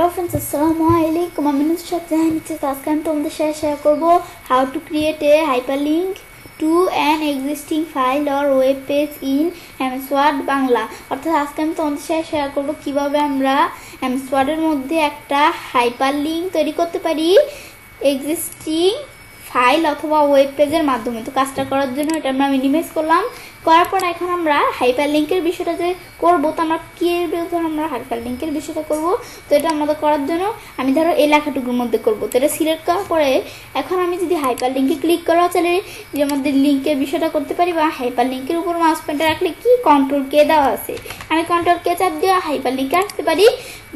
Hello friends, Assalamualaikum. I'm Nusrat Jahan. আজকে আমি তোমাদের সাথে শেয়ার করব how to create a hyperlink to an existing file or web page in MS Word Bangla. অর্থাৎ আজকে আমি তোমাদের সাথে শেয়ার করব কিভাবে আমরা MS Word এর মধ্যে একটা হাইপারলিংক তৈরি করতে পারি এক্সিস্টিং ফাইল অথবা ওয়েব পেজের মাধ্যমে। তো কাজটা করার জন্য এটা আমরা মিনিমাইজ করলাম, করার পর এখন আমরা হাইপারলিংকের বিষয়টা যে করবো, তো আমরা কি ধরো আমরা হাইপারলিংকের বিষয়টা করব। তো এটা আমাদের করার জন্য আমি ধরো এই লেখাটুকুর মধ্যে করব। তো এটা সিলেক্ট করার পরে এখন আমি যদি হাইপারলিংকে ক্লিক করা তাহলে যে আমাদের লিঙ্কের বিষয়টা করতে পারি, বা হাইপারলিংকের উপর মাউস পয়েন্টার রাখলে কি কন্ট্রোল কে দেওয়া আছে, আমি কন্ট্রোল কে চাপ দিয়ে হাইপারলিংকে আসতে পারি।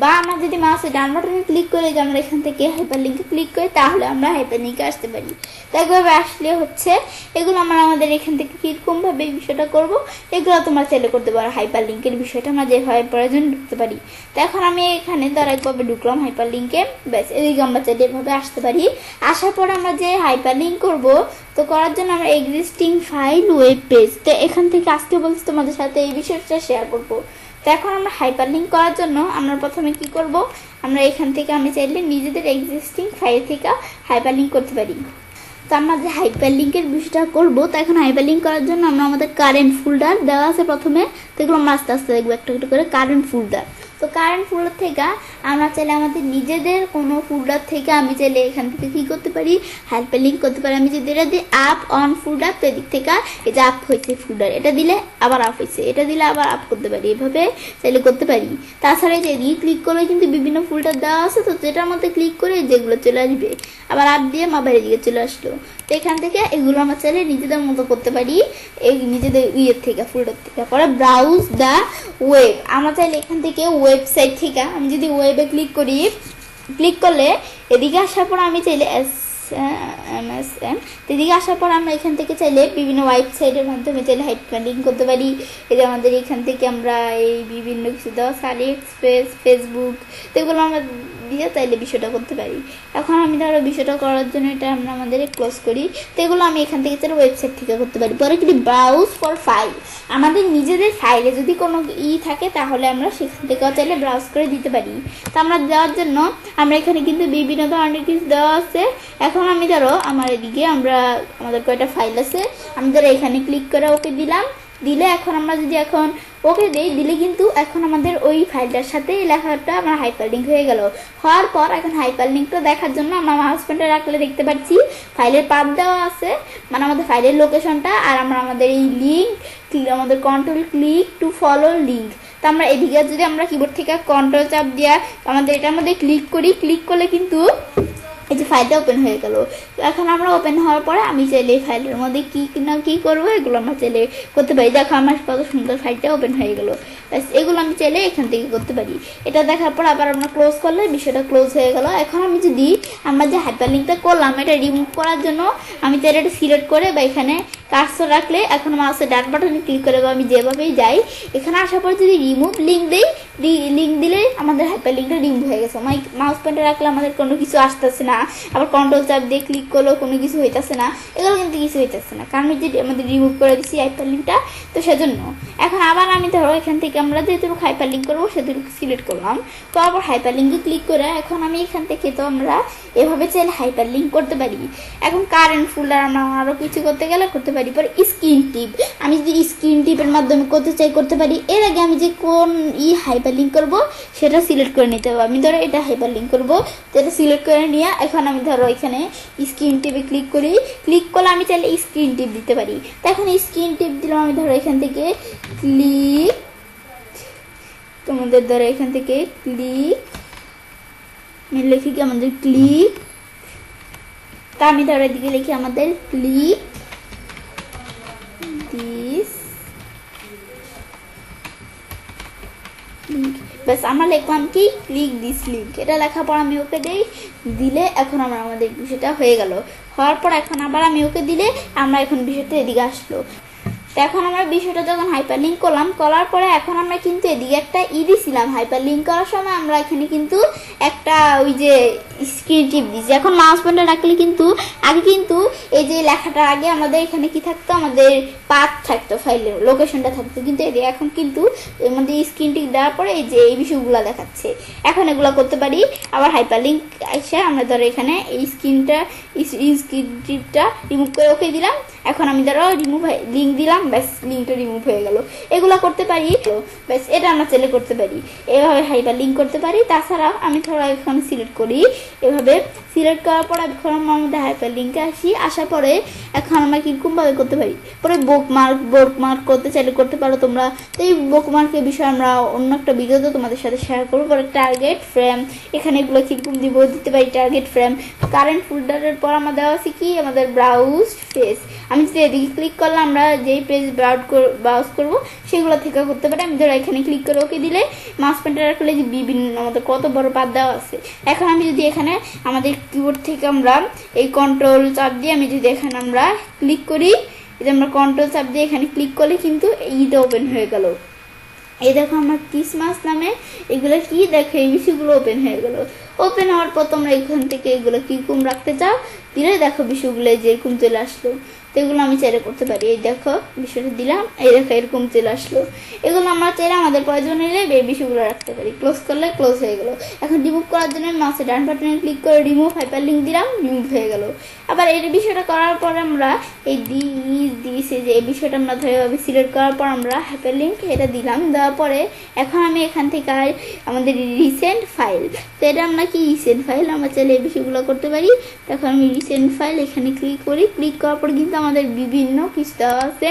বা আমরা যদি মাউসের ডান বাটনে ক্লিক করে যে আমরা এখান থেকে হাইপারলিংকে ক্লিক করি তাহলে আমরা হাইপারলিংকে আসতে পারি। তো একভাবে আসলে হচ্ছে এগুলো আমরা আমাদের এখান থেকে কীরকমভাবে এই বিষয়টা করব এগুলো তোমরা চাইলে করতে পারো। হাইপারলিংকের বিষয়টা আমরা যেভাবে প্রয়োজন ঢুকতে পারি। তো এখন আমি এখানে ধর একভাবে ঢুকলাম হাইপারলিংকে, ব্যাস এদিকে আমরা চাইলে এভাবে আসতে পারি। আসার পরে আমরা যে হাইপারলিংক করব, তো করার জন্য আমরা এক্সিস্টিং ফাইল ওয়েব পেজ, তো এখান থেকে আজকে বলছি তোমাদের সাথে এই বিষয়টা শেয়ার করব। তো এখন আমরা হাইপারলিংক করার জন্য আমরা প্রথমে কি করব, আমরা এখান থেকে আমি চাইলে নিজেদের এক্সিস্টিং ফাইল থেকে হাইপারলিংক করতে পারি। তো আমরা যে হাইপারলিংকের বিষয়টা করব, তো এখন হাইপারলিংক করার জন্য আমরা আমাদের কারেন্ট ফোল্ডার দেওয়া আছে প্রথমে, তো এগুলো আমরা আস্তে আস্তে দেখবো একটা একটা করে। কারেন্ট ফোল্ডার, তো কারেন্ট ফোল্ডার থেকে আমরা চাইলে আমাদের নিজেদের কোনো ফোল্ডার থেকে আমি চাইলে এখান থেকে কী করতে পারি, হাইপারলিংক করতে পারি। আমি যদি এটা দিই আপ অন ফোল্ডার, তো এদিক থেকে এই যে আপ হয়েছে ফোল্ডার, এটা দিলে আবার আপ হয়েছে, এটা দিলে আবার আপ করতে পারি, এভাবে চাইলে করতে পারি। তাছাড়া যে এদিকে ক্লিক করলে কিন্তু বিভিন্ন ফোল্ডার দেওয়া আছে, তো যেটার মধ্যে ক্লিক করে যেগুলো চলে আসবে, আবার আপ দিয়ে আবার এদিকে চলে আসলো। তো এখান থেকে এগুলো আমরা চাইলে নিজেদের মতো করতে পারি, এই নিজেদের ইয়ের থেকে ফোল্ডার থেকে। পরে ব্রাউজ দ্য ওয়েব, আমরা চাইলে এখান থেকে ওয়েবসাইট থেকে আমি যদি ওয়েবে ক্লিক করি, ক্লিক করলে এদিকে আসার পর আমি চাইলে MSM, এদিকে আসার পর আমরা এখান থেকে চাইলে বিভিন্ন ওয়েবসাইটের মাধ্যমে চাইলে হাইপারলিংক করতে পারি। এই যে আমাদের এখান থেকে আমরা এই বিভিন্ন কিছু দেওয়া আলি এক্সপ্রেস, ফেসবুক, তো এগুলো আমরা দিয়ে চাইলে বিষয়টা করতে পারি। এখন আমি ধরো বিষয়টা করার জন্য এটা আমরা আমাদের ক্লোজ করি, তো এগুলো আমি এখান থেকে চাইলে ওয়েবসাইট থেকে করতে পারি। পরে কি ব্রাউজ ফর ফাইল, আমাদের নিজেদের ফাইলে যদি কোনো থাকে তাহলে আমরা সেখান থেকেও চাইলে ব্রাউজ করে দিতে পারি। তো আমরা দেওয়ার জন্য আমরা এখানে কিন্তু বিভিন্ন ধরনের কিছু দেওয়া আছে। এখন আমি ধরো আমার এদিকে আমাদের কয়টা ফাইল আছে, আমি ধরো এখানে ক্লিক করে ওকে দিলাম, দিলে এখন আমরা যদি এখন ওকে দেই, দিলে কিন্তু এখন আমাদের ওই ফাইলটার সাথে লেখাটা আমার হাইপারলিংক হয়ে গেল। হওয়ার পর এখন হাইপারলিংকটা দেখার জন্য আমরা মাউস পয়েন্টার রাখলে দেখতে পাচ্ছি ফাইলের পাথ দেওয়া আছে, মানে আমাদের ফাইলের লোকেশনটা, আর আমরা আমাদের এই লিঙ্ক আমাদের control click to follow link. তো আমরা এদিকে যদি আমরা কিবোর্ড থেকে কন্ট্রোল চাপ দিয়া আমাদের এটার মধ্যে ক্লিক করি, ক্লিক করলে কিন্তু এই যে ফাইলটা ওপেন হয়ে গেল। এখন আমরা ওপেন হওয়ার পরে আমি চাইলে এই ফাইলের মধ্যে কী না কী করবো এগুলো আমরা চাইলে করতে পারি। দেখো আমার কত সুন্দর ফাইলটা ওপেন হয়ে গেল, এগুলো আমি চাইলে এখান থেকে করতে পারি। এটা দেখার পর আবার আমরা ক্লোজ করলে বিষয়টা ক্লোজ হয়ে গেল। এখন আমি যদি আমরা যে হাইপারলিংকটা করলাম এটা রিমুভ করার জন্য আমি চাইলে এটা সিলেক্ট করে বা এখানে কার্সর রাখলে এখন মাউসের ডান বাটনে ক্লিক করে বা আমি যেভাবেই যাই এখানে আসার পর যদি রিমুভ লিঙ্ক দিই, লিঙ্ক দিলে আমাদের হাইপারলিংকটা রিমুভ হয়ে গেছে। মাউস পয়েন্টে রাখলে আমাদের কোনো কিছু আসতেছে না, আবার কন্ট্রোল চাপ দিয়ে ক্লিক করলেও কোনো কিছু হইতেছে না, এগুলো কিন্তু কিছু হইতেছে না, কারণ যদি আমাদের রিমুভ করে দিচ্ছি হাইপারলিংকটা, তো সেজন্য। এখন আবার আমি ধরো এখান থেকে আমরা যেটুকু হাইপারলিংক করবো সেটুকু সিলেক্ট করলাম, তো আবার হাইপারলিংকে ক্লিক করে এখন আমি এখান থেকে তো আমরা এভাবে চাইলে হাইপারলিংক করতে পারি। এখন কারেন্ট ফোল্ডার আমরা আরও কিছু করতে গেলে করতে পারি। পরে স্ক্রিন টিপ, আমি যদি স্ক্রিন টিপের মাধ্যমে করতে চাই করতে পারি। এর আগে আমি যে কোন হাইপারলিংক করব সেটা সিলেক্ট করে নিতে হবে। আমি ধরো এটা হাইপারলিংক করব, তো এটা সিলেক্ট করে নিয়ে এখন আমি ধরো এখানে স্ক্রিন টিপে ক্লিক করি, ক্লিক করলে আমি চাইলে স্ক্রিন টিপ দিতে পারি। তো এখন স্ক্রিন টিপ দিলাম আমি ধরো এখান থেকে ক্লিক, তোমাদের ধরো এখান থেকে ক্লিক লিখি কি আমাদের ক্লিক, তা আমি ধরো এদিকে লিখি আমাদের ক্লিক দিস লিঙ্ক, ব্যাস আমরা লিখলাম কি ক্লিক দিস লিঙ্ক। এটা লেখার পর আমি ওকে দিই, দিলে এখন আমাদের বিষয়টা হয়ে গেল। হওয়ার পর এখন আবার আমি ওকে দিলে আমরা এখন বিষয়টা এদিকে আসলো। তো এখন আমরা বিষয়টা যখন হাইপার লিঙ্ক করলাম, করার পরে এখন আমরা কিন্তু এদিকে একটা দিছিলাম হাইপার লিঙ্ক করার সময় আমরা এখানে কিন্তু একটা ওই যে স্ক্রিন টিপ দিয়েছি। এখন মাউস পয়েন্টার রাখলে কিন্তু আগে কিন্তু এই যে লেখাটার আগে আমাদের এখানে কি থাকতো, আমাদের পাথ থাকতো, ফাইলের লোকেশনটা থাকতো, কিন্তু এখন কিন্তু আমাদের স্ক্রিন টিপ দেওয়ার পরে এই যে এই বিষয়গুলো দেখাচ্ছে। এখন এগুলো করতে পারি। আবার হাইপার লিঙ্ক এসে আমরা ধরো এখানে এই স্ক্রিন টিপটা রিমুভ করে ওকে দিলাম। এখন আমি ধরো রিমুভ লিঙ্ক দিলাম, ব্যাস লিঙ্কটা রিমুভ হয়ে গেল। এগুলো করতে পারি, ব্যাস এটা আমরা চাইলে করতে পারি। এভাবে হাইপার লিঙ্ক করতে পারি। তাছাড়া আমি ধরো এখন সিলেক্ট করি, এভাবে সিলেক্ট করার পর এখন আমরা আমাদের হাইপার লিঙ্কে আসার পরে এখন আমরা কিরকমভাবে করতে পারি, পরে বুকমার্ক করতে চাইলে করতে পারো তোমরা। তো এই বুকমার্কের বিষয়ে আমরা অন্য একটা ভিডিওতে তোমাদের সাথে শেয়ার করবো। পরে টার্গেট ফ্রেম, এখানে এগুলো কিরকম দিতে পারি। টার্গেট ফ্রেম, কারেন্ট ফোল্ডারের পর আমরা দেওয়া আছে কি আমাদের ব্রাউজ পেজ। আমি যদি এদিকে ক্লিক করলে আমরা যেই পেজ ব্রাউজ করবো সেগুলো থেকে করতে পারি। আমি ধরো এখানে ক্লিক করে ওকে দিলে মাউস পয়েন্টার রাখলে যে বিভিন্ন আমাদের কত বড় পাত দেওয়া আছে। এখন আমি যদি এখানে আমাদের কিবোর্ড থেকে আমরা এই কন্ট্রোল চাপ দিয়ে আমি যদি এখানে আমরা ক্লিক করি, এই আমরা কন্ট্রোল চাপ দিয়ে এখানে ক্লিক করলে কিন্তু এইটা ওপেন হয়ে গেল। এই দেখো আমার ক্রিসমাস নামে এগুলো কি দেখো এই বিষয়গুলো ওপেন হয়ে গেল। ওপেন হওয়ার পর তোমরা এখান থেকে এগুলো কিরকম রাখতে চাও দিলে দেখো বিষয়গুলো যেরকম চলে আসলো। তো এগুলো আমি চাইলে করতে পারি। এই দেখো বিষয়টা দিলাম, এই দেখো এরকম চলে আসলো। এগুলো আমরা চাইলে আমাদের প্রয়োজন হলে এই বিষয়গুলো রাখতে পারি। ক্লোজ করলে ক্লোজ হয়ে গেল। এখন রিমুভ করার জন্য মাউসের ডান বাটনে ক্লিক করে রিমুভ হাইপার লিঙ্ক দিলাম, রিমুভ হয়ে গেল। আবার এই বিষয়টা করার পর আমরা এই দিয়েছে যে এই বিষয়টা আমরা ধরে সিলেক্ট করার পর আমরা হাইপার লিঙ্ক এটা দিলাম। দেওয়ার পরে এখন আমি এখান থেকে আমাদের রিসেন্ট ফাইল, তো এটা আমরা কি রিসেন্ট ফাইল আমরা চাইলে এই বিষয়গুলো করতে পারি। এখন আমি রিসেন্ট ফাইল এখানে ক্লিক করি। ক্লিক করার পর কিন্তু আমাদের বিভিন্ন কিছু দেওয়া আছে।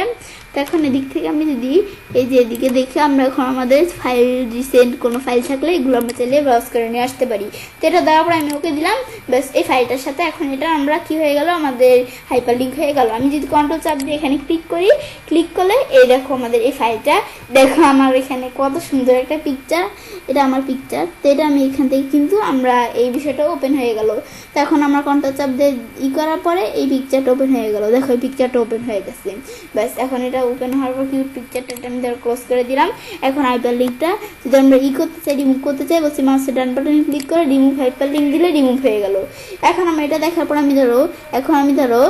তো এখন এদিক থেকে আমি যদি এই যে এদিকে দেখি আমরা এখন আমাদের ফাইল রিসেন্ট কোনো ফাইল থাকলে এগুলো আমরা চাইলে ব্রাউজ করে নিয়ে আসতে পারি। তো এটা দেওয়ার পর আমি ওকে দিলাম, ব্যাস এই ফাইলটার সাথে এখন এটা আমরা কি হয়ে গেল, আমাদের হাইপার লিঙ্ক হয়ে গেল। আমি যদি কন্ট্রোল চাপ দিয়ে এখানে ক্লিক করি, ক্লিক করলে এই দেখো আমাদের এই ফাইলটা দেখো আমার এখানে কত সুন্দর একটা পিকচার, এটা আমার পিকচার। তো এটা আমি এখান থেকে কিন্তু আমরা এই বিষয়টা ওপেন হয়ে গেল। তো এখন আমরা কন্ট্রোল চাপ দিয়ে করার পরে এই পিকচারটা ওপেন হয়ে গেল। দেখো এই পিকচারটা ওপেন হয়ে গেছে। ব্যাস এখন এটা ওপেন হওয়ার পর কি পিকচারটা আমি ধরো ক্লোজ করে দিলাম। এখন হাইপার লিঙ্কটা যদি আমরা করতে চাই, রিমুভ করতে চাই, বলছি মাউসের ডান বাটনে ক্লিক করে রিমুভ হাইপার লিঙ্ক দিলে রিমুভ হয়ে গেল। এখন আমরা এটা দেখার পর আমি ধরো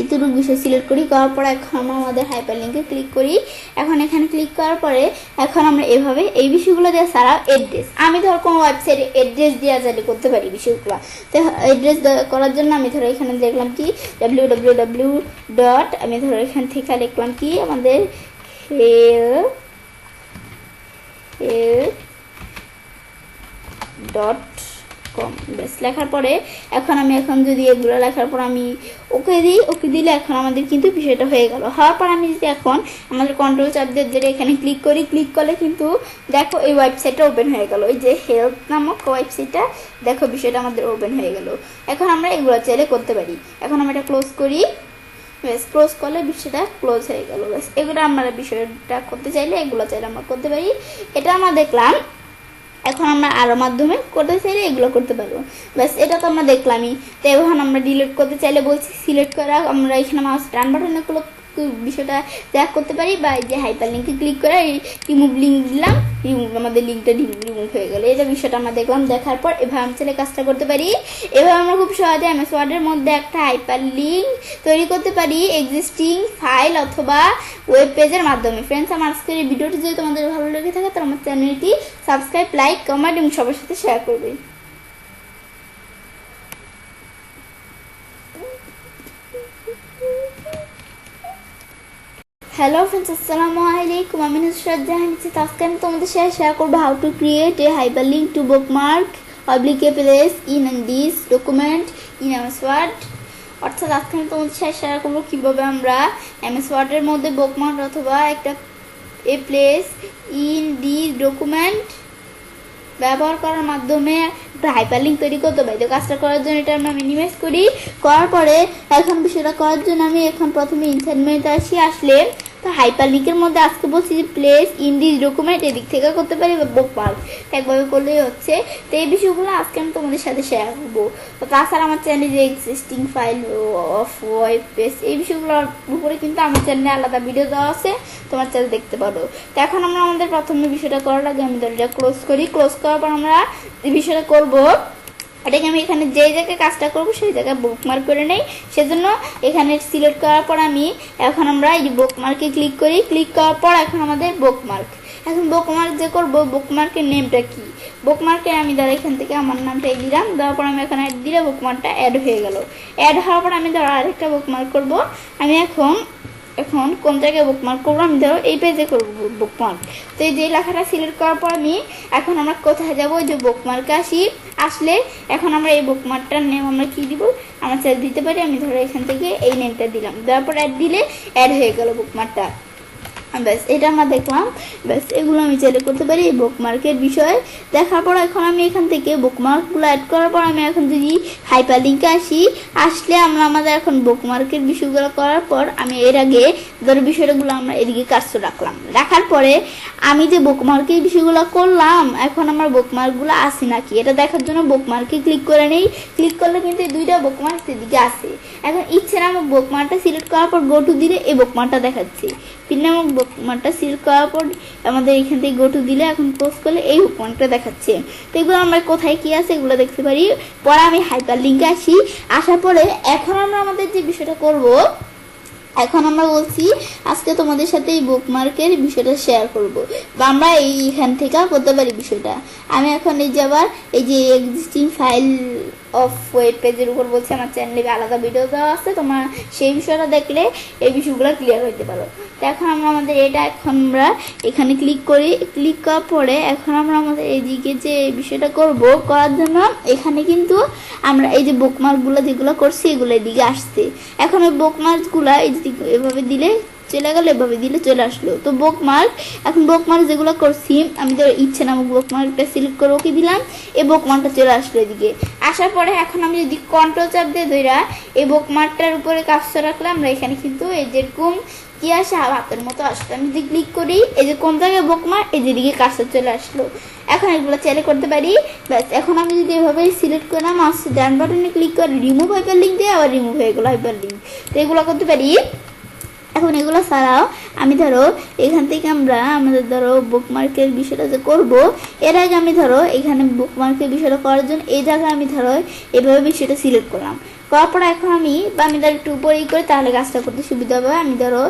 এইটুকু বিষয় সিলেক্ট করি। করার পর এখন আমরা আমাদের হাইপার লিঙ্কে ক্লিক করি। এখন এখানে ক্লিক করার পরে এখন আমরা এভাবে এই বিষয়গুলো দেওয়া ছাড়া অ্যাড্রেস, আমি ধরো কোনো ওয়েবসাইটে অ্যাড্রেস দেওয়া যাবে করতে পারি বিষয়গুলো। তো অ্যাড্রেস করার জন্য আমি ধরো এখানে দেখলাম কি www. আমি ধরো এখান থেকে লিখলাম কি আমাদের help.com। বেশ লেখার পরে এখন যদি এগুলো লেখার পর আমি ওকে দিই, ওকে দিলে এখন আমাদের কিন্তু বিষয়টা হয়ে গেল। হওয়ার পর আমি যদি এখন আমাদের কন্ট্রোল চাপ দিয়ে যেটা এখানে ক্লিক করি, ক্লিক করলে কিন্তু দেখো এই ওয়েবসাইটটা ওপেন হয়ে গেল। এই যে হেল্প নামক ওয়েবসাইটটা দেখো বিষয়টা আমাদের ওপেন হয়ে গেল। এখন আমরা এগুলো চাইলে করতে পারি। এখন আমরা এটা ক্লোজ করি, ব্যাস ক্লোজ করলে বিষয়টা ক্লোজ হয়ে গেল। ব্যাস এগুলো আমরা বিষয়টা করতে চাইলে এগুলো চাইলে আমরা করতে পারি। এটা আমরা দেখলাম। এখন আমরা আরো মাধ্যমে করতে চাইলে এগুলো করতে পারবো। ব্যাস এটা তো আমরা দেখলামই। তো এখন আমরা ডিলিট করতে চাইলে বলছি সিলেক্ট করা, আমরা এখানে মাউস ডান বাটনে বিষয়টা দেখ করতে পারি, বা এই যে হাইপার লিঙ্কে ক্লিক করে রিমুভ লিঙ্ক দিলাম, আমাদের লিঙ্কটা রিমুভ হয়ে গেল। এটা বিষয়টা আমরা দেখলাম। দেখার পর এভাবে আমি চাইলে কাজটা করতে পারি। এভাবে আমরা খুব সহজে এমএস ওয়ার্ডের মধ্যে একটা হাইপার লিঙ্ক তৈরি করতে পারি এক্সিস্টিং ফাইল অথবা ওয়েব পেজের মাধ্যমে। ফ্রেন্ডস, আমার আজকের এই ভিডিওটি যদি তোমাদের ভালো লেগে থাকে তাহলে আমার চ্যানেলটি সাবস্ক্রাইব, লাইক, কমেন্ট এবং সবার সাথে শেয়ার করবে। হ্যালো ফ্রেন্ডস, আসসালামু আলাইকুম। আমি নুসরাত জাহান। আজকে আমি তোমাদের সাথে শেয়ার করবো how to create a hyperlink to bookmark oblique a place in this document in MS Word. অর্থাৎ আজকে আমি তোমাদের সাথে শেয়ার করবো কীভাবে আমরা এমএস ওয়ার্ডের মধ্যে বুকমার্ক অথবা একটা এ প্লেস ইন দিস ডকুমেন্ট ব্যবহার করার মাধ্যমে একটা হাইপার লিঙ্ক তৈরি করতে পারি। তো কাজটা করার জন্য এটা আমরা মিনিমাইজ করি। করার পরে এখন বিষয়টা করার জন্য আমি এখন প্রথমে ইনসার্ট মেনুতে আসলে তো হাইপার লিঙ্কের মধ্যে আজকে বলছি যে প্লেস ইন দিস ডকুমেন্ট এদিক থেকে করতে পারি বা বুকমার্ক একভাবে করলেই হচ্ছে। তো এই বিষয়গুলো আজকে আমি তোমাদের সাথে শেয়ার করবো। তো তাছাড়া আমার চ্যানেলে যে existing file of web page এই বিষয়গুলোর উপরে কিন্তু আমার চ্যানেলে আলাদা ভিডিও দেওয়া আছে, তোমার চ্যানেল দেখতে পারো। তো এখন আমরা আমাদের প্রথমে বিষয়টা করার আগে আমি এটা ক্লোজ করি। ক্লোজ করার পর আমরা এই বিষয়টা করবো, এটাকে আমি এখানে যে জায়গায় কাজটা করবো সেই জায়গায় বুকমার্ক করে নেই। সেজন্য এখানে সিলেক্ট করার পর এখন আমরা এই বুকমার্কে ক্লিক করি। ক্লিক করার পর এখন আমাদের বুকমার্ক, এখন বুকমার্ক যে করবো বুকমার্কের নেমটা কি, বুকমার্কে আমি ধরো এখান থেকে আমার নামটা দিলাম, দেওয়ার পর আমি এখন অ্যাড দিলে বুকমার্কটা অ্যাড হয়ে গেল। অ্যাড হওয়ার পর আমি ধরো আরেকটা বুকমার্ক করবো। আমি এখন কোন জায়গায় বুকমার্ক করবো, আমি ধরো এই পেজে করবো বুকমার্ক। তো এই যে লেখাটা সিলেক্ট করার পর এখন আমরা কোথায় যাবো, যে বুকমার্কে আসলে এখন আমরা এই বুকমার্কটার নেম আমরা কি দিব, আমরা চাইলে দিতে পারি। আমি ধরো এখান থেকে এই নেমটা দিলাম, দেওয়ার পর অ্যাড দিলে অ্যাড হয়ে গেল বুকমার্কটা। ব্যাস এটা আমরা দেখলাম। ব্যাস এগুলো আমি চাইলে করতে পারি এই বুকমার্কের বিষয় দেখার পর এখন আমি এখান থেকে বুকমার্কগুলো অ্যাড করার পর আমি এখন যদি হাইপার লিঙ্কে আসলে আমরা আমাদের এখন বুকমার্কের বিষয়গুলো করার পর আমি এর আগে ধরো বিষয়গুলো আমরা এদিকে কাজটা রাখার পরে আমি যে বুকমার্কের বিষয়গুলো করলাম এখন আমার বুকমার্কগুলো আসে নাকি এটা দেখার জন্য বুকমার্কে ক্লিক করে নেই। ক্লিক করলে কিন্তু এই দুইটা বুকমার্ক এদিকে আসে। এখন ইচ্ছে নামক বুকমার্কটা সিলেক্ট করার পর গো টু দিলে এই বুকমার্কটা দেখাচ্ছে। পিন নামক বুকমার্কটা সিলেক্ট করার পর আমাদের এখান থেকে গো টু দিলে এখন পোস্ট করলে এই বুকমার্কটা দেখাচ্ছে। তো এগুলো আমরা কোথায় কি আছে এগুলো দেখতে পারি। পরে আমি হাইপার লিঙ্কে আসার পরে এখন আমরা আমাদের যে বিষয়টা করব, এখন আমরা বলছি আজকে তোমাদের সাথে এই বুকমার্কের বিষয়টা শেয়ার করব বা আমরা এইখান থেকে করতে পারি বিষয়টা। আমি এখন এই যে আবার এই যে এক্সিস্টিং ফাইল অফ ওয়েব পেজের উপর বলছি, আমার চ্যানেলে আলাদা ভিডিও দেওয়া আছে, তোমার সেই বিষয়টা দেখলে এই বিষয়গুলো ক্লিয়ার হইতে পারো। তো এখন আমরা আমরা এখানে ক্লিক করি। ক্লিক করার পরে এখন আমরা আমাদের এইদিকে যে বিষয়টা করার জন্য এখানে কিন্তু আমরা এই যে বুকমার্কগুলো যেগুলো করছি এগুলো এদিকে আসছে। এখন ওই বুকমার্কগুলো এভাবে দিলে চলে গেল, এভাবে দিলে চলে আসলো। তো বুকমার্ক যেগুলো করছি আমি তো ইচ্ছে নামক বুকমার্কটা সিলেক্ট করে ওকে দিলাম, এই বুকমার্কটা চলে আসলো এদিকে। আসার পরে এখন আমি যদি কন্ট্রোল চাপ দিয়ে ধরা এই বুকমার্কটার উপরে কাজটা রাখলাম, আমরা এখানে কিন্তু এই যেরকম কি আসে হাতের মতো আসলো। আমি যদি ক্লিক করি এই যে কোন জায়গায় বুকমার্ক এই যেদিকে কাজটা চলে আসলো। এখন এগুলো চাইলে করতে পারি। ব্যাস এখন আমি যদি এভাবে সিলেক্ট করে মাউস ডান বাটনে ক্লিক করে রিমুভ হাইপার লিঙ্ক দিয়ে আবার রিমুভ হয়ে গেলো হাইপার লিঙ্ক। তো এগুলো করতে পারি। এখন এগুলো ছাড়াও আমি ধরো এখান থেকে আমাদের ধরো বুকমার্কের বিষয়টা যে করবো এর আগে আমি ধরো এখানে বুকমার্কের বিষয়টা করার জন্য এই জায়গায় আমি ধরো এভাবে বিষয়টা সিলেক্ট করলাম। করার পরে এখন আমি ধরো একটু উপরেই করি তাহলে কাজটা করতে সুবিধা হবে। আমি ধরো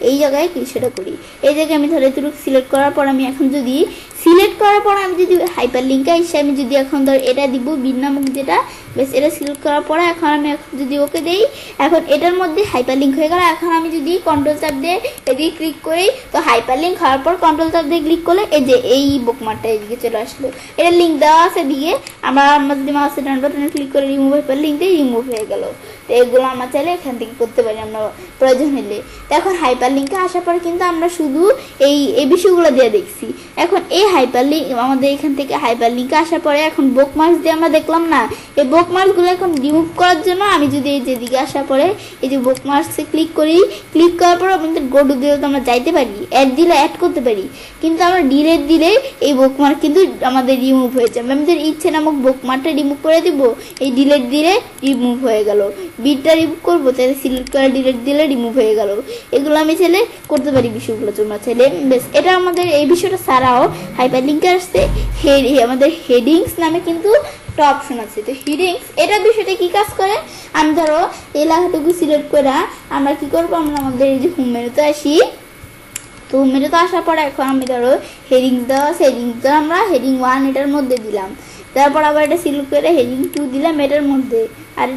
এই জায়গায় বিষয়টা করি, এই জায়গায় আমি ধরো এটুকু সিলেক্ট করার পর আমি এখন যদি সিলেক্ট করার পর আমি যদি হাইপার লিঙ্কে আমি যদি এখন ধরো এটা দিব বিন নামক যেটা, বেশ এটা সিলেক্ট করার পরে এখন আমি যদি ওকে দেই এখন এটার মধ্যে হাইপার লিঙ্ক হয়ে গেল। এখন আমি যদি কন্ট্রোল চাপ দিয়ে এদিকে ক্লিক করি তো হাইপার লিঙ্ক হওয়ার পর কন্ট্রোল চাপ দিয়ে ক্লিক করলে এই যে এই বুকমার্কটা এদিকে চলে আসলো। এটা লিঙ্ক দেওয়া আছে দিকে, আমরা যদি মাউসের ডান বাটনে ক্লিক করে রিমুভ হাইপার লিঙ্ক দিয়ে রিমুভ হয়ে গেল। তো এগুলো আমরা চাইলে এখান থেকে করতে পারি আমরা প্রয়োজন হলে। তো এখন হাইপার লিঙ্কে আসার পর কিন্তু আমরা শুধু এই বিষয়গুলো দিয়ে দেখছি। এখন এই হাইপার লিঙ্ক আমাদের এখান থেকে হাইপার লিঙ্কে আসার পরে এখন বুকমার্কস দিয়ে আমরা দেখলাম না, এই বুকমার্কসগুলো এখন রিমুভ করার জন্য আমি যদি এই যেদিকে আসার পরে এই যে বুকমার্কসে ক্লিক করি, ক্লিক করার পর আমাদের গো টু দিলে তো আমরা যাইতে পারি, অ্যাড দিলে অ্যাড করতে পারি, কিন্তু আমরা ডিলেট দিলে এই বুকমার্ক কিন্তু আমাদের রিমুভ হয়ে যাবে। আমাদের ইচ্ছে নামক বুকমার্কটা রিমুভ করে দিব, এই ডিলেট দিলে রিমুভ হয়ে গেল। বিটটা রিমুভ করবো তাহলে সিলেক্ট করে ডিলেট দিলে রিমুভ হয়ে গেল। এগুলো আমি চাইলে করতে পারি বিষয়গুলো তোমরা চাইলে। বেশ এটা আমাদের এই বিষয়টা ছাড়াও হাইপার লিঙ্কে আসছে আমাদের হেডিংস নামে কিন্তু একটা অপশন আছে। তো হেডিংস এটা বিষয়টা কি কাজ করে, আমি ধরো এই লেখাটুকু সিলেক্ট করে আমরা কি করবো, আমরা আমাদের এই যে হোম মেনুতে আসি। তো হোম মেনুতে আসার পরে এখন আমি ধরো হেডিংস দেওয়া আছে, হেডিংস আমরা হেডিং 1 এটার মধ্যে দিলাম, তারপর আবার এটা সিলেক্ট করে হেডিং 2 দিলাম এটার মধ্যে, আর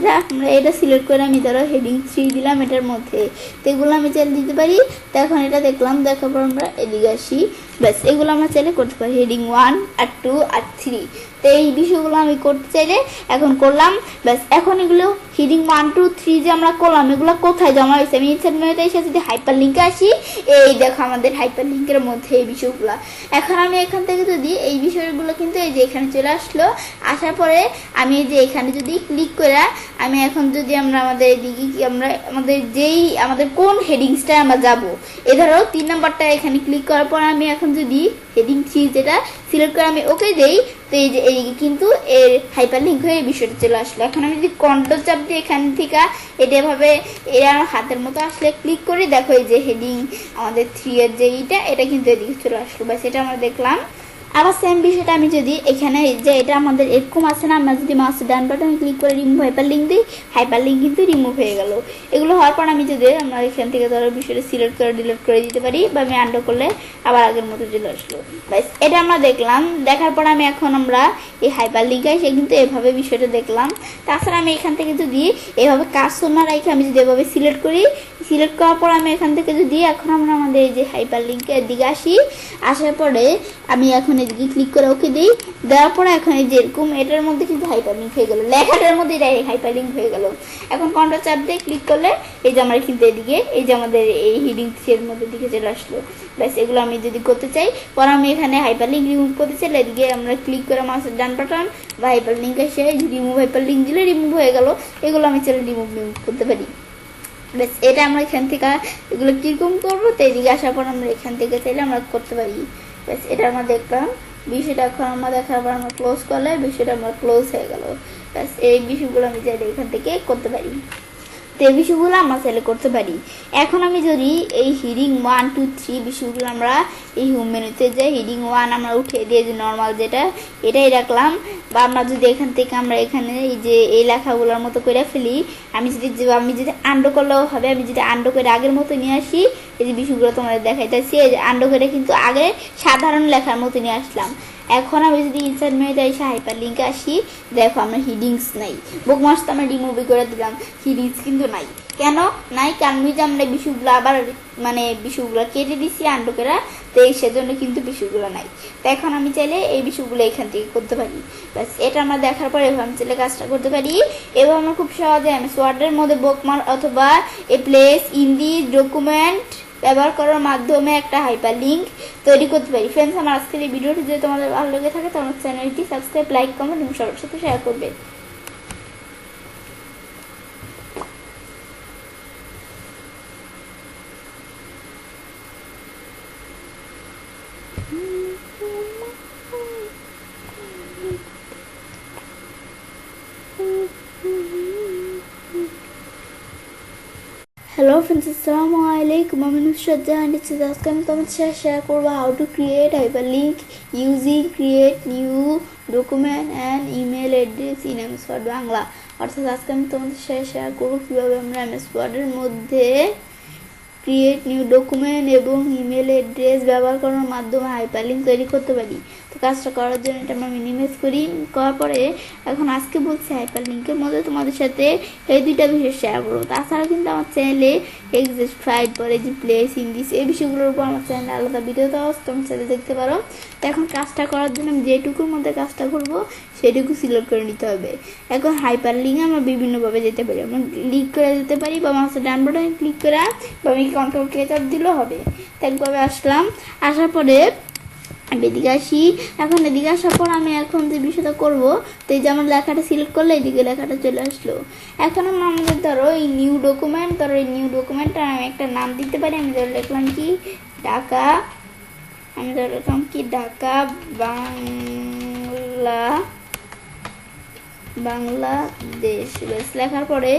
এটা সিলেক্ট করে আমি ধরো হেডিং 3 দিলাম এটার মধ্যে। তো এগুলো আমি চাইলে দিতে পারি। তো এখন এটা দেখলাম, দেখার পর আমরা এদিকে আসি, ব্যাস এগুলো আমরা চাইলে করতে পারি, হেডিং 1 আর 2 আর 3। তো এই বিষয়গুলো আমি করতে চাইলে এখন করলাম। ব্যাস এখন এগুলো হেডিং 1 2 3 যে আমরা করলাম এগুলো কোথায় জমা হয়েছে, আমি ইনসার্ট মেনুতে এসে যদি হাইপার লিঙ্কে আসি, এই দেখো আমাদের হাইপার লিঙ্কের মধ্যে এই বিষয়গুলো। এখন আমি এখান থেকে যদি এই বিষয়গুলো কিন্তু এই যে এখানে চলে আসলো, আসার পরে আমি এই যে এখানে যদি ক্লিক করে আমি এখন যদি আমরা আমাদের এদিকে কি আমরা আমাদের কোন হেডিংসটা আমরা যাব, এ ধরো 3 নাম্বারটা এখানে ক্লিক করার পর আমি এখন যদি হেডিং 3 যেটা সিলেক্ট করে আমি ওকে দেই, তো এই যে এইদিকে কিন্তু এর হাইপার লিঙ্ক হয়ে এই বিষয়টা চলে আসলো। এখন আমি যদি কন্ট্রোল চাপ দিয়ে এখান থেকে এটা এভাবে এর আমার হাতের মতো আসলে ক্লিক করি, দেখো এই যে হেডিং আমাদের 3 এর যে এটা কিন্তু এদিকে চলে আসলো। ব্যাস এটা আমরা দেখলাম। আবার সেম বিষয়টা আমি যদি এখানে যে এটা আমাদের এরকম আছে না, আমরা যদি মাউসের ডান বাটনে ক্লিক করে রিমুভ হাইপার লিঙ্ক দিই, হাইপার লিঙ্ক কিন্তু রিমুভ হয়ে গেল। এগুলো হওয়ার পর আমি যদি আমরা এখান থেকে ধরো বিষয়টা সিলেক্ট করে ডিলিট করে দিতে পারি, বা আমি আন্ডু করলে আবার আগের মতো চলে আসলো। ব্যাস এটা আমরা দেখলাম। দেখার পর আমি এখন আমরা এই হাইপার লিঙ্কে এসে কিন্তু এভাবে বিষয়টা দেখলাম। তাছাড়া আমি এখান থেকে যদি এভাবে কার্সর না রেখে আমি যদি এভাবে সিলেক্ট করি, সিলেক্ট করার পর আমি এখান থেকে যদি এখন আমরা আমাদের এই যে হাইপার লিঙ্কের দিকে আসি, আসার পরে আমি এখন এদিকে ক্লিক করে ওকে দিই, দেওয়ার পরে এখন এই যেরকম এটার মধ্যে কিন্তু হাইপার লিঙ্ক হয়ে গেল, লেখাটার মধ্যে ডাইরেক্ট হাইপার লিঙ্ক হয়ে গেল। এখন কন্ট্রোল চাপ দিয়ে ক্লিক করলে এই যে আমরা কিন্তু এদিকে এই যে আমাদের এই হেডিং 3 এর মধ্যে দিকে চলে আসলো। ব্যাস এগুলো আমি যদি করতে চাই, পর আমি এখানে হাইপার লিঙ্ক রিমুভ করতে চাইলে এদিকে আমরা ক্লিক করে মাউসের ডান বাটন বা হাইপার লিঙ্ক এসে রিমুভ হাইপার লিঙ্ক দিলে রিমুভ হয়ে গেল। এগুলো আমি চাইলে রিমুভ করতে পারি। ব্যাস এটা আমরা এখান থেকে এগুলো কীরকম করবো, তো এদিকে আসার পর আমরা এখান থেকে চাইলে আমরা করতে পারি। ব্যাস এটা আমরা দেখলাম। বিষয়টা এখন আমরা দেখার পর আমরা ক্লোজ করলে বিষয়টা আমার ক্লোজ হয়ে গেল। ব্যাস এই বিষয়গুলো আমি চাইলে এখান থেকে করতে পারি। তো এই বিষয়গুলো আমরা চাইলে করতে পারি। এখন আমি যদি এই হেডিং 1 2 3 বিষয়গুলো আমরা এই হোম মেনুতে যাই, হেডিং 1 আমরা উঠে দিয়ে যে নর্মাল যেটা এটাই রাখলাম, বা আমরা যদি এখান থেকে আমরা এখানে এই যে এই লেখাগুলোর মতো করে ফেলি, আমি যদি আন্ডু করলেও হবে, আমি যদি আন্ডু করে আগের মতো নিয়ে আসি, এই যে বিষয়গুলো তোমাদের দেখাইতেছি, এই যে আন্ডু করে কিন্তু আগে সাধারণ লেখার মতো নিয়ে আসলাম। এখন আমি যদি ইনসার্ট মেনুতে এসে হাইপার লিঙ্কে আসি, দেখো আমরা হিডিংস নাই, বুকমার্কস তো আমরা রিমুভ করে দিলাম, হিডিংস কিন্তু নাই। কেন নাই? কারণ যে আমরা বিষয়গুলো আবার বিষয়গুলো কেটে দিচ্ছি আন্ডু করে, তো এই সেজন্য কিন্তু বিষয়গুলো নাই। তো এখন আমি চাইলে এই বিষয়গুলো এখান থেকে করতে পারি। ব্যাস এটা আমরা দেখার পর এভাবে আমি চাইলে কাজটা করতে পারি। এবং আমরা খুব সহজে এমএস ওয়ার্ডের মধ্যে বুকমার্ক অথবা এ প্লেস ইন দি ডকুমেন্ট ব্যবহার করার মাধ্যমে একটা হাইপার লিঙ্ক তৈরি করতে পারি। ফ্রেন্ডস, আমার আজকের এই ভিডিওটি যদি তোমাদের ভালো লেগে থাকে তো আমার চ্যানেলটি সাবস্ক্রাইব, লাইক, কমেন্ট এবং সবার সাথে শেয়ার করবে। হ্যালো ফ্রেন্ডস, আসসালামু আলাইকুম। আমি নুসরাত জাহান। আজকে আমি তোমাদের সাথে শেয়ার করবো how to create hyperlink using create new document and email address in MS Word Bangla. অর্থাৎ আজকে আমি তোমাদের সাথে শেয়ার করবো কীভাবে আমরা এমএস ওয়ার্ডের মধ্যে ক্রিয়েট নিউ ডকুমেন্ট এবং ইমেল অ্যাড্রেস ব্যবহার করার মাধ্যমে হাইপার লিঙ্ক তৈরি করতে পারি। তো কাজটা করার জন্য এটা আমরা মিনিমাইজ করি, করার পরে এখন আজকে বলছি হাইপার লিঙ্কের মধ্যে তোমাদের সাথে এই দুইটা বিষয় শেয়ার করবো। তাছাড়া কিন্তু আমার চ্যানেলে এক্সিস্ট ফাইট পরে যে প্লেস ইংলিশ এই বিষয়গুলোর উপর আমার চ্যানেলে আলাদা ভিডিও দেওয়া আছে, তোমার সাথে দেখতে পারো। তো এখন কাজটা করার জন্য আমি যেটুকুর মধ্যে কাজটা করবো সেটুকু সিলেক্ট করে নিতে হবে। এখন হাইপার লিঙ্কে আমরা বিভিন্নভাবে যেতে পারি, আমরা ক্লিক করে যেতে পারি, বা মাউসের ডান বাটনে ক্লিক করে বা আমি কন্ট্রোল কে চাপ দিলেও হবে। তো একভাবে আসলাম, আসার পরে আমি এদিকে আসি। এখন এদিকে আসার পর আমি এখন যে বিষয়টা করবো, তো এই যে আমার লেখাটা সিলেক্ট করলে এদিকে লেখাটা চলে আসলো। এখন আমরা আমাদের ধরো এই নিউ ডকুমেন্টটা আমি একটা নাম দিতে পারি। আমি ধরো লিখলাম কি ঢাকা, আমি ধরো লিখলাম কি ঢাকা বাংলাদেশ। বেশ লেখার পরে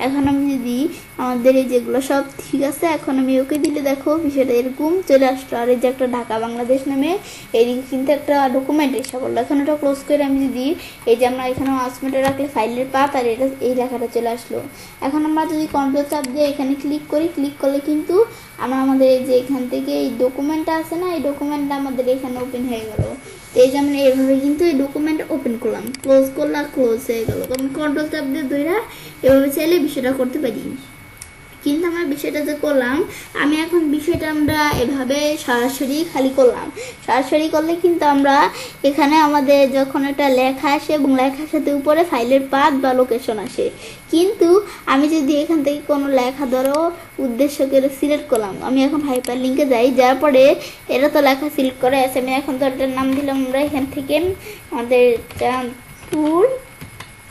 এখন আমি যদি আমাদের এই যেগুলো সব ঠিক আছে, এখন আমি ওকে দিলে দেখো বিষয়টা এরকম চলে আসলো। আর এই যে একটা ঢাকা বাংলাদেশ নামে এইদিকে কিন্তু একটা ডকুমেন্ট এসে বললো। এখন এটা ক্লোজ করে আমি যদি এই যে আমরা এখানে ওয়াসমেটে রাখলে ফাইলের পাত আর এটা এই লেখাটা চলে আসলো। এখন আমরা যদি কন্ট্রোল চাপ দিয়ে এখানে ক্লিক করি, ক্লিক করলে কিন্তু আমরা আমাদের এই যে এখান থেকে এই ডকুমেন্টটা আছে না, এই ডকুমেন্টটা আমাদের এখানে ওপেন হয়ে গেল। এই যে আমরা এইভাবে কিন্তু এই ডকুমেন্ট ওপেন করলাম, ক্লোজ করলাম, ক্লোজ হয়ে গেল। তখন কন্ট্রোল চাপ দিয়ে ধরে এভাবে চাইলে বিষয়টা করতে পারি। কিন্তু আমরা বিষয়টা যে করলাম, আমি এখন বিষয়টা আমরা এভাবে সরাসরি খালি করলাম। সরাসরি করলে কিন্তু আমরা এখানে আমাদের যখন একটা লেখা আসে এবং লেখার সাথে উপরে ফাইলের পাথ বা লোকেশন আসে, কিন্তু আমি যদি এখান থেকে কোনো লেখা ধরো উদ্দেশ্য করে সিলেক্ট করলাম, আমি এখন হাইপার লিঙ্কে যাই, যার পরে এটা তো লেখা সিলেক্ট করে আছে, আমি এখন তো এটার নাম দিলাম আমরা এখান থেকে আমাদের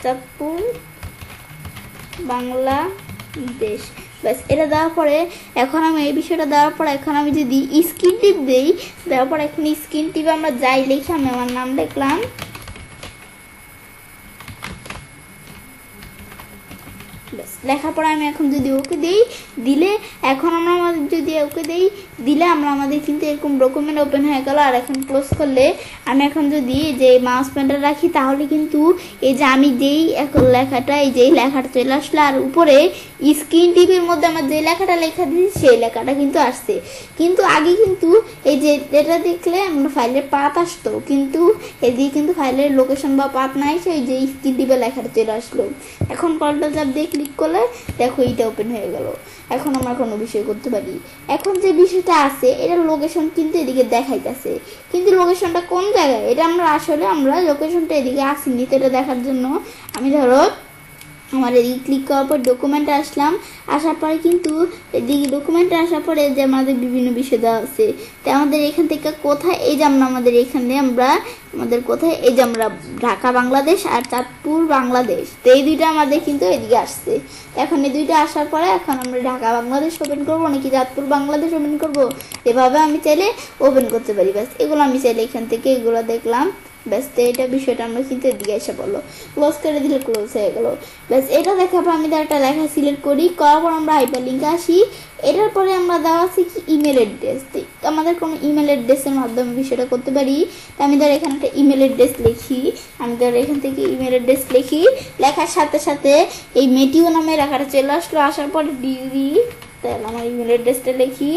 চাঁদপুর বাংলাদেশ। ব্যাস, এটা দেওয়ার পরে এখন আমি এই বিষয়টা দেওয়ার পরে এখন আমি যদি স্ক্রিন টিপ দিই, দেওয়ার পরে এখন স্ক্রিন টিপে আমরা যাই লিখে আমি আমার নাম লিখলাম, লেখার পরে আমি এখন যদি ওকে দিই, দিলে এখন আমরা আমাদের যদি ওকে দিই, দিলে আমরা আমাদের কিন্তু এরকম ডকুমেন্ট ওপেন হয়ে গেল। আর এখন ক্লোজ করলে আমি এখন যদি যে মাউস পয়েন্টার রাখি, তাহলে কিন্তু এই যে আমি যেই লেখাটা, এই যেই লেখাটা চলে আসলো, আর উপরে স্ক্রিন টিভির মধ্যে আমার যে লেখাটা লেখা দিয়েছি সেই লেখাটা কিন্তু আসছে। কিন্তু আগে কিন্তু এই যে এটা দেখলে আমরা ফাইলের পাথ আসতো, কিন্তু এদিকে কিন্তু ফাইলের লোকেশন বা পাথ নাই, সেই যে স্ক্রিন টিভে লেখাটা চলে আসলো। এখন কন্ট্রোল চাপ দিয়ে ক্লিক করলে দেখো এইটা ওপেন হয়ে গেল। এখন আমরা কোনো বিষয় করতে পারি। এখন যে বিষয়টা আছে এটার লোকেশন কিন্তু এদিকে দেখাইতেছে, কিন্তু লোকেশনটা কোন জায়গায় এটা আমরা লোকেশনটা এদিকে আসিনি। তো এটা দেখার জন্য আমি ধরো আমার এদিকে ক্লিক করার পর ডকুমেন্টে আসলাম, আসার পরে কিন্তু এদিকে ডকুমেন্টে আসার পরে যে আমাদের বিভিন্ন বিষয় দেওয়া আছে, তো আমাদের এখান থেকে কোথায়, এই যে আমাদের এখানে আমাদের কোথায়, এই যে আমরা ঢাকা বাংলাদেশ আর চাঁদপুর বাংলাদেশ, তো এই দুইটা আমাদের কিন্তু এদিকে আসছে। এখন এই দুইটা আসার পরে এখন আমরা ঢাকা বাংলাদেশ ওপেন করবো নাকি চাঁদপুর বাংলাদেশ ওপেন করবো, এভাবে আমি চাইলে ওপেন করতে পারি। ব্যাস, এগুলো আমি চাইলে এখান থেকে এগুলো দেখলাম, ব্যাস। তো এটা বিষয়টা আমরা কিন্তু এদিকে এসে বললো, ক্লোজ করে দিলে ক্লোজ হয়ে গেল। ব্যাস, এটা দেখার পর আমি একটা লেখা সিলেক্ট করি, করার পর আমরা হাইপার লিঙ্কে আসি। এটার পরে আমরা দেওয়া আছে কি ইমেল অ্যাড্রেস, আমাদের কোনো ইমেল অ্যাড্রেসের মাধ্যমে বিষয়টা করতে পারি। তো আমি ধর এখানে একটা ইমেল অ্যাড্রেস লিখি, আমি ধর এখান থেকে ইমেল অ্যাড্রেস লিখি, লেখার সাথে সাথে এই মেটিও নামে লেখাটা চলে আসলো, আসার পরে ডিগ্রি, তাহলে আমার ইমেল অ্যাড্রেসটা লিখি।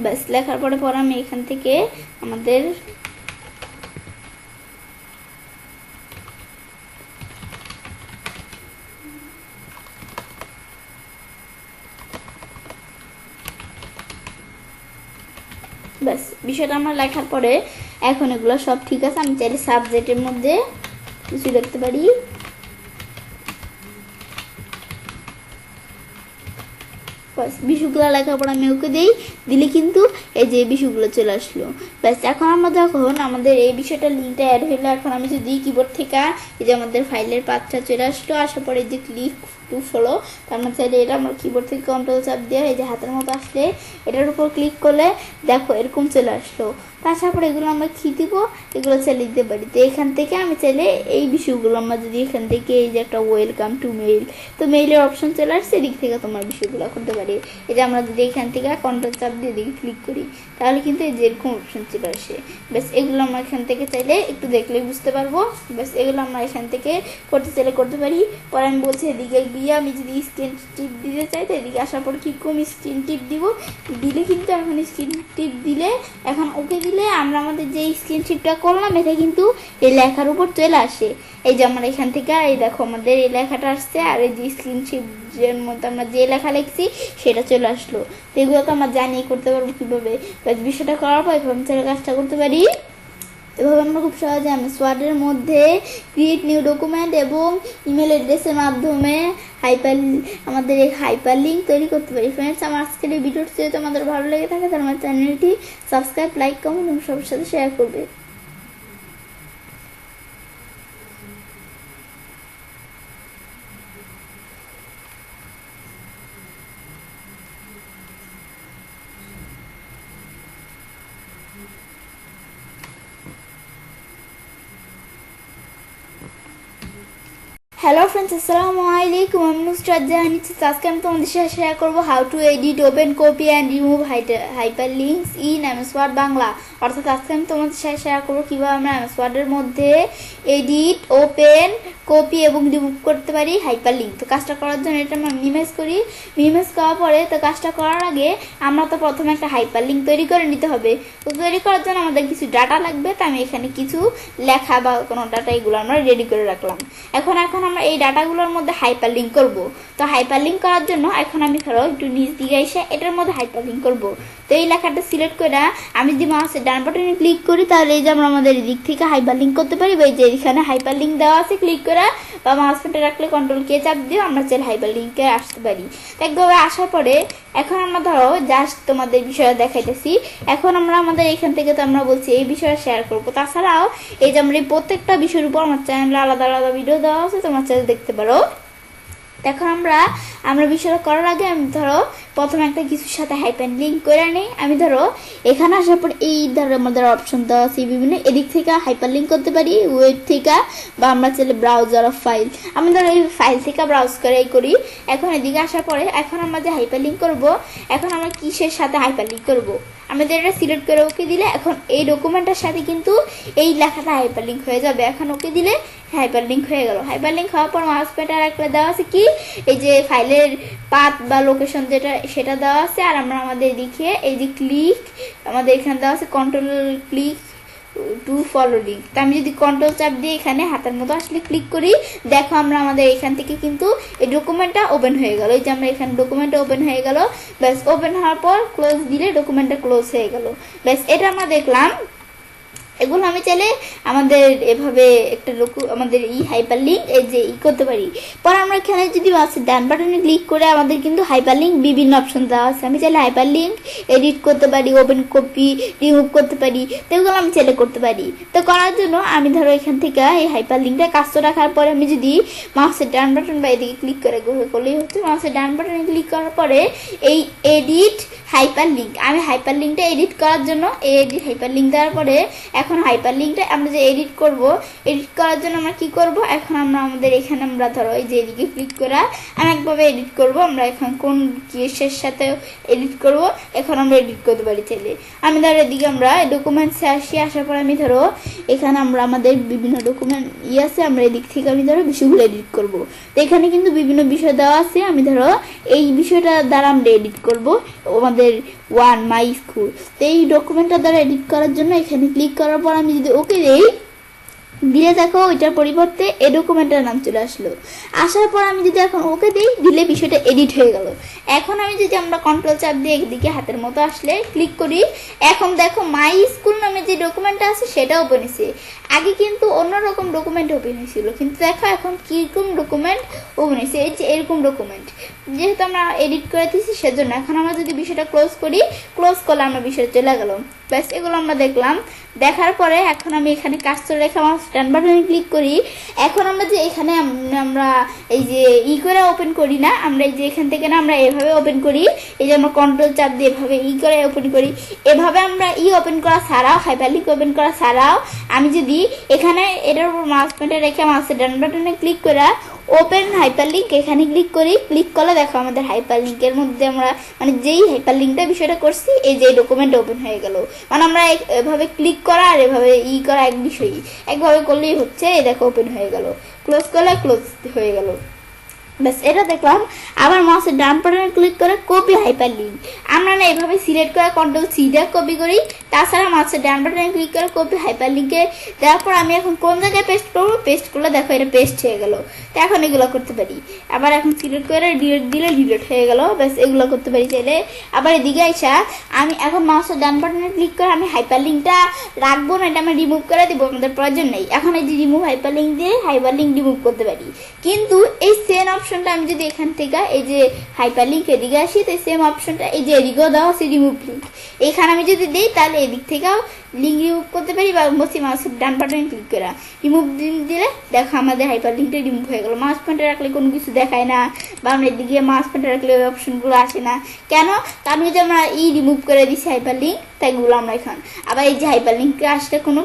ব্যাস, লেখার পরে আমি এখান থেকে আমাদের ব্যাস বিষয়টা আমরা লেখার পরে এখন এগুলো সব ঠিক আছে। আমি চাইলে সাবজেক্টের মধ্যে কিছু লিখতে পারি, বিষয়গুলো লেখার পর আমি ওকে দিলে কিন্তু এই যে বিষয়গুলো চলে আসলো। ব্যাস, এখন আমরা যখন আমাদের এই বিষয়টা লিঙ্কটা অ্যাড হইলো, এখন আমি যদি কিবোর্ড থেকে এই যে আমাদের ফাইলের পাথটা চলে আসলো, আসার পরে যে ক্লিক টু ফলো, তার মানে চাইলে এটা আমরা কিবোর্ড থেকে কন্ট্রোল চাপ দিয়ে এই যে হাতের মতো আসলে এটার উপর ক্লিক করলে দেখো এরকম চলে আসলো। তারপর এগুলো আমরা কি দিব, এগুলো চালিয়ে দিতে পারি। তো এখান থেকে আমি চাইলে এই বিষয়গুলো আমরা যদি এখান থেকে এই যে একটা ওয়েলকাম টু মেইল, তো মেইলের অপশন চলে আসছে, এদিক থেকে তোমার বিষয়গুলো করতে পারি। এই যে আমরা যদি এখান থেকে কন্ট্রোল চাপ দিয়ে এদিকে ক্লিক করি, তাহলে কিন্তু এই যে এরকম অপশন চলে আসে। ব্যাস, এগুলো আমরা এখান থেকে চাইলে একটু দেখলে বুঝতে পারবো। ব্যাস, এগুলো আমরা এখান থেকে করতে চাইলে করতে পারি। পরে আমি বলছি এদিকে গিয়ে আমি যদি স্ক্রিন টিপ দিতে চাই, তো এদিকে আসার পর কি কম স্ক্রিন টিপ দিলে কিন্তু এখন স্ক্রিন টিপ দিলে এখন ওকে দিলে আমরা আমাদের যে স্ক্রিন টিপটা করলাম এটা কিন্তু এই লেখার উপর চলে আসে। এই যে আমরা এখান থেকে এই দেখো আমাদের এই লেখাটা আসছে, আর এই যে স্ক্রিন টিপের মধ্যে আমরা যে লেখা লিখছি সেটা চলে আসলো। তো এগুলো তো আমরা জানি করতে পারবো কিভাবে। বিষয়টা করার পর এভাবে কাজটা করতে পারি। এভাবে আমরা খুব সহজে এমএস ওয়ার্ডের মধ্যে ক্রিয়েট নিউ ডকুমেন্ট এবং ইমেল অ্যাড্রেসের মাধ্যমে আমাদের এই হাইপার লিঙ্ক তৈরি করতে পারি। ফ্রেন্ডস, আমার আজকের এই ভিডিওটি যদি তোমাদের ভালো লেগে থাকে তাহলে আমার চ্যানেলটি সাবস্ক্রাইব, লাইক, কমেন্ট এবং সবার সাথে শেয়ার করবে। হ্যালো ফ্রেন্ডস, আসসালামু আলাইকুম। আমি নুসরাত জাহান। আজকে আমি তোমাদের সাথে শেয়ার করবো how to edit, open, copy and remove hyperlinks in MS Word Bangla. অর্থাৎ আজকে আমি তোমাদের সাথে শেয়ার করবো কীভাবে আমরা এমএস ওয়ার্ডের মধ্যে এডিট, ওপেন, কপি এবং রিমুভ করতে পারি হাইপারলিঙ্ক। তো কাজটা করার জন্য এটা আমরা মিনিমাইজ করি। মিনিমাইজ করার পরে তো কাজটা করার আগে আমরা তো প্রথমে একটা হাইপারলিঙ্ক তৈরি করে নিতে হবে। তো তৈরি করার জন্য আমাদের কিছু ডাটা লাগবে। তো আমি এখানে কিছু লেখা বা কোনো ডাটা এগুলো আমরা রেডি করে রাখলাম। এখন আমরা এই ডাটাগুলোর মধ্যে হাইপারলিঙ্ক করব। তো হাইপারলিঙ্ক করার জন্য এখন আমি ধরো একটু নিচ দিকে এসে এটার মধ্যে হাইপারলিঙ্ক করব। তো এই লেখাটা সিলেক্ট করে আমি যদি মাউসের ডান বাটনে ক্লিক করি তাহলে এই যে আমরা আমাদের দিক থেকে হাইপারলিঙ্ক করতে পারি। বা এই যে এখানে হাইপারলিঙ্ক দেওয়া আছে, ক্লিক করে বা মাউস পয়েন্টার রাখলে কন্ট্রোল কে চাপ দিয়ে আমরা চাইলে হাইপারলিঙ্কে আসতে পারি। তো একভাবে আসার পরে এখন আমরা ধরো জাস্ট তোমাদের বিষয়ে দেখাইতেছি। এখন আমরা আমাদের এখান থেকে তো আমরা বলছি এই বিষয়ে শেয়ার করবো। তাছাড়াও এই যে আমরা এই প্রত্যেকটা বিষয়ের উপর আমার চ্যানেলে আলাদা আলাদা ভিডিও দেওয়া আছে, তোমার চ্যানেল দেখতে পারো। এখন আমরা বিষয়টা করার আগে আমি ধরো প্রথমে একটা কিছুর সাথে হাইপারলিঙ্ক করে নিই। আমি ধরো এখানে আসার পর এই ধরো আমাদের অপশন দেওয়া আছে বিভিন্ন, এদিক থেকে হাইপারলিঙ্ক করতে পারি ওয়েব থেকে, বা আমরা চাইলে ব্রাউজার অফ ফাইল, আমি ধরো এই ফাইল থেকে ব্রাউজ করেই করি। এখন এদিকে আসার পরে এখন আমরা যে হাইপারলিঙ্ক করব, এখন আমরা কিসের সাথে হাইপারলিঙ্ক করব আমাদের এটা সিলেক্ট করে ওকে দিলে এখন এই ডকুমেন্টের সাথে কিন্তু এই লেখাটা হাইপারলিঙ্ক হয়ে যাবে। এখন ওকে দিলে হাইপারলিঙ্ক হয়ে গেল। হাইপারলিঙ্ক হওয়ার পর মাউস পয়েন্টার একটা দেওয়া আছে কি এই যে ফাইলের পাথ বা লোকেশন যেটা সেটা দেওয়া আছে। আর আমরা আমাদের দিকে এই যে ক্লিক আমাদের এখানে দেওয়া আছে control click to follow link. তো আমি যদি কন্ট্রোল চাপ দিয়ে এখানে হাতের মতো আসলে ক্লিক করি, দেখো আমরা আমাদের এখান থেকে কিন্তু এই ডকুমেন্টটা ওপেন হয়ে গেল। এই যে আমরা এখানে ডকুমেন্টটা ওপেন হয়ে গেল। ব্যাস ওপেন হওয়ার পর ক্লোজ দিলে ডকুমেন্টটা ক্লোজ হয়ে গেল। ব্যাস এটা আমরা দেখলাম। এগুলো আমি চাইলে আমাদের এভাবে একটা আমাদের হাইপারলিঙ্ক এই যে করতে পারি। পর আমরা এখানে যদি ডান বাটনে ক্লিক করে আমাদের কিন্তু হাইপারলিঙ্ক বিভিন্ন অপশন দেওয়া আছে। আমি চাইলে হাইপারলিঙ্ক এডিট করতে পারি, ওপেন কপি, রিমুভ করতে পারি। তো এগুলো আমি চাইলে করতে পারি। তো করার জন্য আমি ধরো এখান থেকে এই হাইপারলিঙ্কটা কাজটা রাখার পরে আমি যদি মাউসের ডান বাটন বা এদিকে ক্লিক করে করলেই হচ্ছে। মাউসের ডান বাটনে ক্লিক করার পরে এই এডিট হাইপারলিঙ্ক, আমি হাইপারলিঙ্কটা এডিট করার জন্য এই এডিট হাইপারলিঙ্ক দেওয়ার পরে এখন হাইপারলিঙ্কটা আমরা যে এডিট করব, এডিট করার জন্য আমরা কি করব, এখন আমরা আমাদের এখানে আমরা ধরো এই যে এদিকে ক্লিক করে আমি একভাবে এডিট করব। আমরা এখন কোন কেসের সাথে এডিট করব এখন আমরা এডিট করতে পারি চাইলে। আমি ধরো এদিকে আমরা ডকুমেন্টসে আসার পর আমি ধরো এখানে আমরা আমাদের বিভিন্ন ডকুমেন্ট আছে, আমরা এদিক থেকে আমি ধরো বিষয়গুলো এডিট করব। তো এখানে কিন্তু বিভিন্ন বিষয় দেওয়া আছে। আমি ধরো এই বিষয়টা দ্বারা আমরা এডিট করব আমাদের ওয়ান মাই স্কুল। তো এই ডকুমেন্টটা দ্বারা এডিট করার জন্য এখানে ক্লিক করার পর আমি যদি ওকে দিই দিলে দেখো ওইটার পরিবর্তে এই ডকুমেন্টের নাম চলে আসলো। আসার পর আমি যদি এখন ওকে দিই দিলে বিষয়টা এডিট হয়ে গেল। এখন আমি যদি আমরা কন্ট্রোল চাপ দিয়ে একদিকে হাতের মতো আসলে ক্লিক করি, এখন দেখো মাই স্কুল নামে যে ডকুমেন্টটা আছে সেটা ওপেন হয়েছে। আগে কিন্তু অন্যরকম ডকুমেন্ট ওপেন হয়েছিল, কিন্তু দেখো এখন কীরকম ডকুমেন্ট ওপেন হয়েছে, এই যে এরকম ডকুমেন্ট, যেহেতু আমরা এডিট করে দিয়েছি সেজন্য। এখন আমরা যদি বিষয়টা ক্লোজ করি, ক্লোজ করলে আমরা বিষয়টা চলে গেল। ব্যাস এগুলো আমরা দেখলাম। দেখার পরে এখন আমি এখানে কাজটা রেখে আমার স্ট্যান্ড বাটনে ক্লিক করি। এখন আমরা যে এখানে আমরা এই যে করে ওপেন করি না, আমরা এই যে এখান থেকে না আমরা এভাবে ওপেন করি, এই যে আমরা কন্ট্রোল চাপ দিয়ে এভাবে করে ওপেন করি। এভাবে আমরা ওপেন করা ছাড়াও হাইপারলিঙ্ক ওপেন করা ছাড়াও আমি যদি এখানে এটার উপর মাউস পয়েন্টার রেখে মাউসের ডান বাটনে ক্লিক করে ওপেন হাইপারলিঙ্ক এখানে ক্লিক করি, ক্লিক করলে দেখো আমাদের হাইপারলিঙ্কের মধ্যে আমরা মানে যেই হাইপারলিঙ্কটা বিষয়টা করছি এই যে ডকুমেন্ট ওপেন হয়ে গেল। মানে আমরা এভাবে ক্লিক করা আর এভাবে করা এক বিষয়ই, একভাবে করলেই হচ্ছে। এই দেখো ওপেন হয়ে গেল, ক্লোজ করলে ক্লোজ হয়ে গেল। ব্যাস এটা দেখলাম। আবার মাউসের ডান বাটনে ক্লিক করে কপি হাইপারলিঙ্ক, আমরা না এভাবে সিলেক্ট করে কন্ট্রোল সি দিয়ে কপি করি। তাছাড়া মাউসের ডান বাটনে ক্লিক করে কপি হাইপারলিঙ্কে দেওয়ার পর আমি এখন কোন জায়গায় পেস্ট করবো, পেস্ট করলে দেখো এটা পেস্ট হয়ে গেল। তো এখন এগুলো করতে পারি। আবার এখন সিলেক্ট করে ডিলিট দিলে ডিলিট হয়ে গেল। ব্যাস এগুলো করতে পারি চাইলে। আবার এদিকে আইসা আমি এখন মাউসের ডান বাটনে ক্লিক করে আমি হাইপারলিঙ্কটা রাখবো না, এটা আমি রিমুভ করে দিব, আমাদের প্রয়োজন নেই। এখন এই যে রিমুভ হাইপারলিঙ্ক দিয়ে হাইপারলিঙ্ক রিমুভ করতে পারি। কিন্তু এই সেম অপশনটা আমি যদি এখান থেকে এই যে হাইপারলিঙ্ক এদিকে আসি, তো সেম অপশনটা এই যে এদিকেও দেওয়া আছে রিমুভ লিঙ্ক, এখানে আমি যদি দিই তাহলে এদিক থেকেও লিঙ্ক রিমুভ করতে পারি। বা মাউসের ডান বাটনে ক্লিক করে রিমুভ লিঙ্ক দিলে দেখো আমাদের হাইপারলিঙ্কটা রিমুভ হয়ে গেল। মাউস পয়েন্টার রাখলে কোনো কিছু দেখায় না, বা আমরা এদিকে মাউস পয়েন্টার রাখলে ওই অপশনগুলো আসে না। কেন? কারণ যদি আমরা রিমুভ করে দিচ্ছি হাইপারলিঙ্ক, তাই এগুলো আমরা এখন আবার এই যে হাইপারলিঙ্কে আসলে কোনো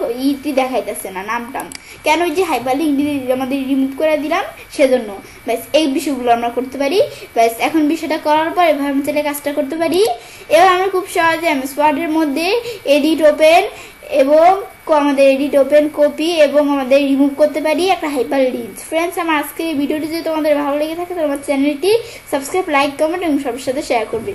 দেখাইতেছে না নামটাম, কেন? ওই যে হাইপারলিঙ্ক আমাদের রিমুভ করে দিলাম সেজন্য। ব্যাস এই বিষয়গুলো আমরা করতে পারি। ব্যাস এখন বিষয়টা করার পর এভাবে আমি চাইলে কাজটা করতে পারি। এবার আমরা খুব সহজে এমএস ওয়ার্ডের মধ্যে এডিট ওপেন এবং আমাদের এডিট ওপেন কপি এবং আমাদের রিমুভ করতে পারি একটা হাইপার লিঙ্ক। ফ্রেন্ডস, আমার আজকের এই ভিডিওটি যদি তোমাদের ভালো লেগে থাকে তো আমার চ্যানেলটি সাবস্ক্রাইব, লাইক, কমেন্ট এবং সবার সাথে শেয়ার করবে।